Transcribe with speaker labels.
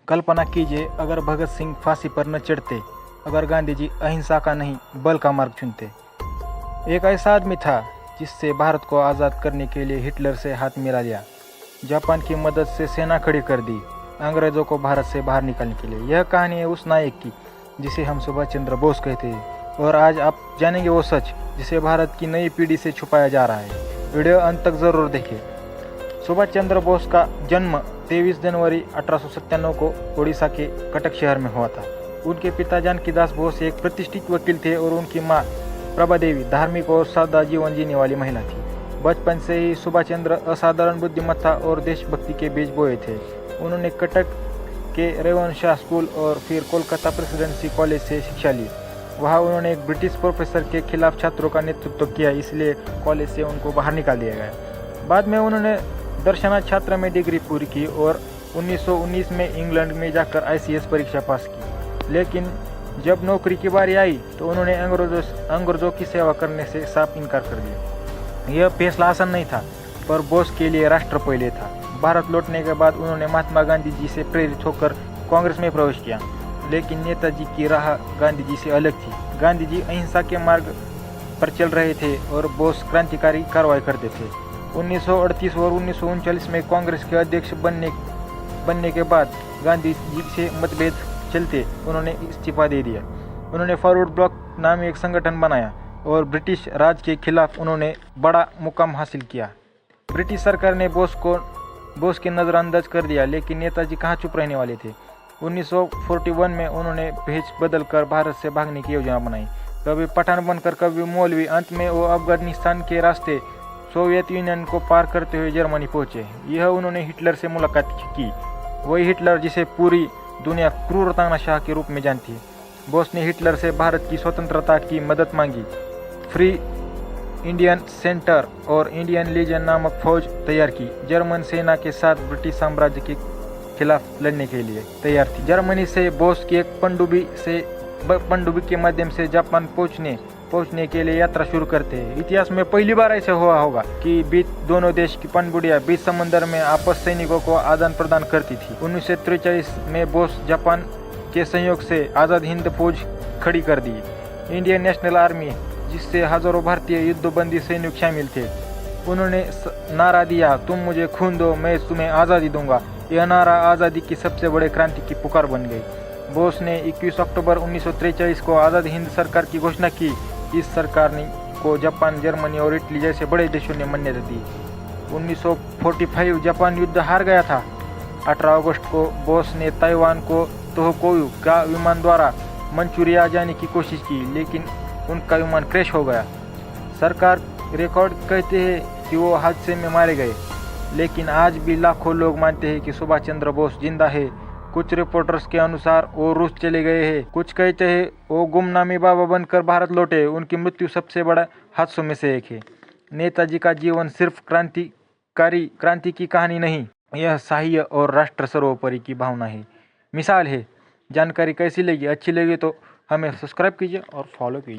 Speaker 1: कल्पना कीजिए अगर भगत सिंह फांसी पर न चढ़ते, अगर गांधी जी अहिंसा का नहीं बल का मार्ग चुनते। एक ऐसा आदमी था जिससे भारत को आज़ाद करने के लिए हिटलर से हाथ मिला लिया, जापान की मदद से सेना खड़ी कर दी अंग्रेज़ों को भारत से बाहर निकालने के लिए। यह कहानी है उस नायक की जिसे हम सुभाष चंद्र बोस कहते हैं, और आज आप जानेंगे वो सच जिसे भारत की नई पीढ़ी से छुपाया जा रहा है। वीडियो अंत तक ज़रूर देखें। सुभाष चंद्र बोस का जन्म 23 जनवरी 1897 को ओडिशा के कटक शहर में हुआ था। उनके पिता जानकी दास बोस एक प्रतिष्ठित वकील थे और उनकी मां प्रभा देवी धार्मिक और सादा जीवन जीने वाली महिला थी। बचपन से ही सुभाष चंद्र असाधारण बुद्धिमत्ता और देशभक्ति के बीज बोए थे। उन्होंने कटक के रेवन शाह स्कूल और फिर कोलकाता प्रेसिडेंसी कॉलेज से शिक्षा ली। वहाँ उन्होंने एक ब्रिटिश प्रोफेसर के खिलाफ छात्रों का नेतृत्व किया, इसलिए कॉलेज से उनको बाहर निकाल दिया गया। बाद में उन्होंने दर्शनार्थ छात्र में डिग्री पूरी की और 1919 में इंग्लैंड में जाकर ICS परीक्षा पास की। लेकिन जब नौकरी की बारी आई तो उन्होंने अंग्रेजों की सेवा करने से साफ इनकार कर दिया। यह फैसला आसान नहीं था, पर बोस के लिए राष्ट्र पहले था। भारत लौटने के बाद उन्होंने महात्मा गांधी जी से प्रेरित होकर कांग्रेस में प्रवेश किया, लेकिन नेताजी की राह गांधी जी से अलग थी। गांधी जी अहिंसा के मार्ग पर चल रहे थे और बोस क्रांतिकारी कार्रवाई करते थे। 1938 और 1939 में कांग्रेस के अध्यक्ष बनने के बाद गांधी जी से मतभेद चलते उन्होंने इस्तीफा दे दिया। उन्होंने फॉरवर्ड ब्लॉक नाम एक संगठन बनाया और ब्रिटिश राज के खिलाफ उन्होंने बड़ा मुकाम हासिल किया। ब्रिटिश सरकार ने बोस के नज़रअंदाज कर दिया, लेकिन नेताजी कहाँ चुप रहने वाले थे। 1941 में उन्होंने भेष बदलकर भारत से भागने की योजना बनाई, कभी पठान बनकर कभी मौलवी। अंत में वो अफगानिस्तान के रास्ते सोवियत यूनियन को पार करते हुए जर्मनी पहुंचे। यह उन्होंने हिटलर से मुलाकात की, वही हिटलर जिसे पूरी दुनिया क्रूर तानाशाह के रूप में जानती है। बोस ने हिटलर से भारत की स्वतंत्रता की मदद मांगी, फ्री इंडियन सेंटर और इंडियन लीजन नामक फौज तैयार की। जर्मन सेना के साथ ब्रिटिश साम्राज्य के खिलाफ लड़ने के लिए तैयार थी। जर्मनी से बोस की एक पनडुब्बी के माध्यम से जापान पहुंचने के लिए यात्रा शुरू करते हैं। इतिहास में पहली बार ऐसा हुआ होगा कि दोनों देश की पनडुब्बियां बीच समंदर में आपस सैनिकों को आदान प्रदान करती थी। 1943 में बोस जापान के सहयोग से आज़ाद हिंद फौज खड़ी कर दी, इंडियन नेशनल आर्मी, जिससे हजारों भारतीय युद्धबंदी सैनिक शामिल थे। उन्होंने नारा दिया, तुम मुझे खून दो, मैं तुम्हें आज़ादी दूंगा। यह नारा आज़ादी की सबसे बड़े क्रांति की पुकार बन गई। बोस ने 21 अक्टूबर 1943 को आज़ाद हिंद सरकार की घोषणा की। इस सरकार को जापान, जर्मनी और इटली जैसे बड़े देशों ने मान्यता दी। 1945 जापान युद्ध हार गया था। 18 अगस्त को बोस ने ताइवान को तोहोकुयू का विमान द्वारा मंचूरिया जाने की कोशिश की, लेकिन उनका विमान क्रैश हो गया। सरकार रिकॉर्ड कहते हैं कि वो हादसे में मारे गए, लेकिन आज भी लाखों लोग मानते हैं कि सुभाष चंद्र बोस जिंदा है। कुछ रिपोर्टर्स के अनुसार वो रूस चले गए हैं, कुछ कहते हैं वो गुमनामी बाबा बनकर भारत लौटे। उनकी मृत्यु सबसे बड़ा हादसों में से एक है। नेताजी का जीवन सिर्फ क्रांति की कहानी नहीं, यह साह्य और राष्ट्र सर्वोपरि की भावना है, मिसाल है। जानकारी कैसी लगी? अच्छी लगी तो हमें सब्सक्राइब कीजिए और फॉलो कीजिए।